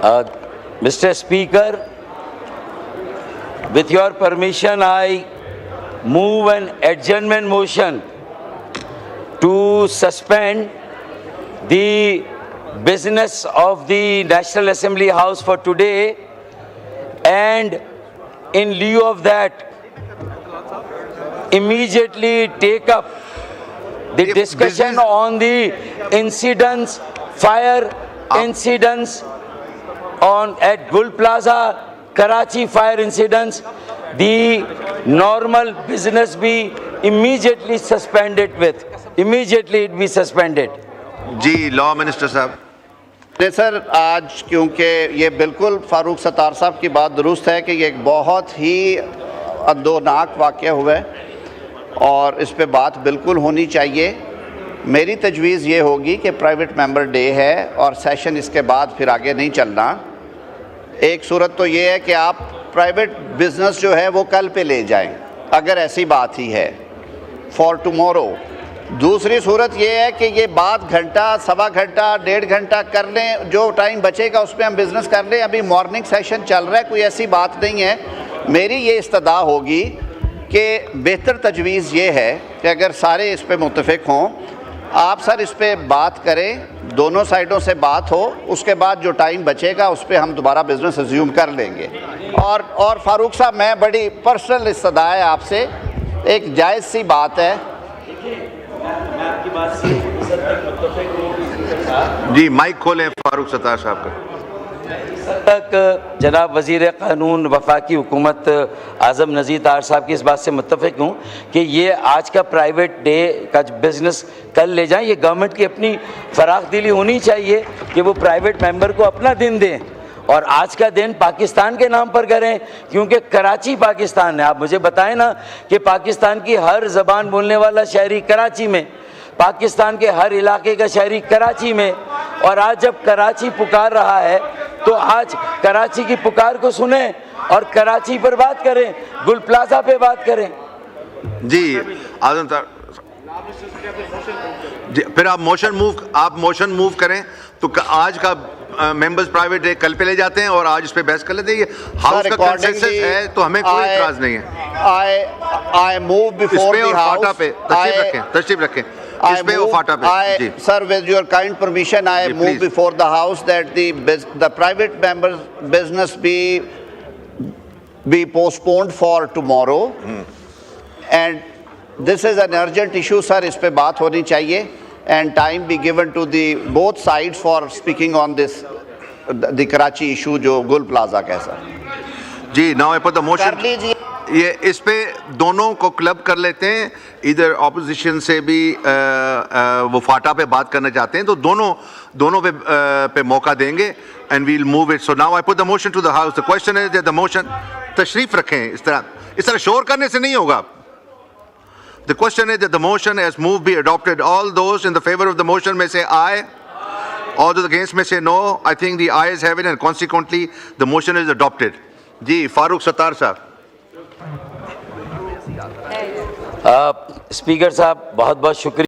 Mr. Speaker, with your permission, I move an adjournment motion to suspend the business of the National Assembly House for today, and in lieu of that, immediately take up the discussion on the incidents, fire incidents at Gul Plaza, Karachi fire incidents. The normal business be immediately suspended with. Immediately it be suspended. جی law minister صاحب. نہیں سر، آج کیونکہ یہ بالکل فاروق ستار صاحب کی بات درست ہے کہ یہ ایک بہت ہی اندوناک واقعہ ہوا ہے اور اس پہ بات بالکل ہونی چاہیے. میری تجویز یہ ہوگی کہ پرائیویٹ ممبر ڈے ہے اور سیشن اس کے بعد پھر آگے نہیں چلنا. ایک صورت تو یہ ہے کہ آپ پرائیویٹ بزنس جو ہے وہ کل پہ لے جائیں اگر ایسی بات ہی ہے فار ٹمورو. دوسری صورت یہ ہے کہ یہ بات گھنٹہ، سوا گھنٹہ، 1.5 گھنٹہ کر لیں، جو ٹائم بچے گا اس پہ ہم بزنس کر لیں. ابھی مارننگ سیشن چل رہا ہے، کوئی ایسی بات نہیں ہے. میری یہ استدعا ہوگی کہ بہتر تجویز یہ ہے کہ اگر سارے اس پہ متفق ہوں، آپ سر اس پہ بات کریں، دونوں سائڈوں سے بات ہو، اس کے بعد جو ٹائم بچے گا اس پہ ہم دوبارہ بزنس ریزیوم کر لیں گے. اور فاروق صاحب، میں بڑی پرسنل استدعا ہے آپ سے، ایک جائز سی بات ہے. جی مائک کھولیں فاروق ستار صاحب کا. تک جناب وزیر قانون وفاقی حکومت اعظم نذیر طاہر صاحب کی اس بات سے متفق ہوں کہ یہ آج کا پرائیویٹ ڈے کا بزنس کل لے جائیں. یہ گورنمنٹ کی اپنی فراخ دلی ہونی چاہیے کہ وہ پرائیویٹ ممبر کو اپنا دن دیں اور آج کا دن پاکستان کے نام پر کریں، کیونکہ کراچی پاکستان ہے. آپ مجھے بتائیں نا کہ پاکستان کی ہر زبان بولنے والا شہری کراچی میں، پاکستان کے ہر علاقے کا شہری کراچی میں، اور آج جب کراچی پکار رہا ہے تو آج کراچی کی پکار کو سنیں اور کراچی پر بات کریں، گل پلازا پہ بات کریں. جی اعظم جی پھر آپ موشن موو کریں تو آج کا ممبرز پرائیویٹ ڈے کل پہ لے جاتے ہیں اور آج اس پہ بحث کر لیتے ہیں. یہ ہاؤس کا کنسنسس ہے تو ہمیں کوئی اعتراض نہیں ہے. I move before the house. تشریف رکھیں اس پہ فاٹا پہ. Sir, with your kind permission, I move before the house that the private members' business be postponed for tomorrow. And this is an urgent issue, sir. اس پہ بات ہونی چاہیے. And time be given to the both sides for speaking on this, the Karachi issue جو گل plaza کا ہے سر. جی now I put the motion. کر لیجیے. یہ اس پہ دونوں کو کلب کر لیتے ہیں. ادھر اپوزیشن سے بھی وہ فاٹا پہ بات کرنا چاہتے ہیں تو دونوں پہ موقع دیں گے and we'll move it. So now I put the motion to the house. The question is that the motion, تشریف رکھیں. اس طرح شور کرنے سے نہیں ہوگا. The question is that the motion as moved be adopted. All those in the favor of the motion may say aye. All those against may say no. I think the ayes have it and consequently the motion is adopted. جی فاروق ستار صاحب. Speaker صاحب بہت بہت شکریہ.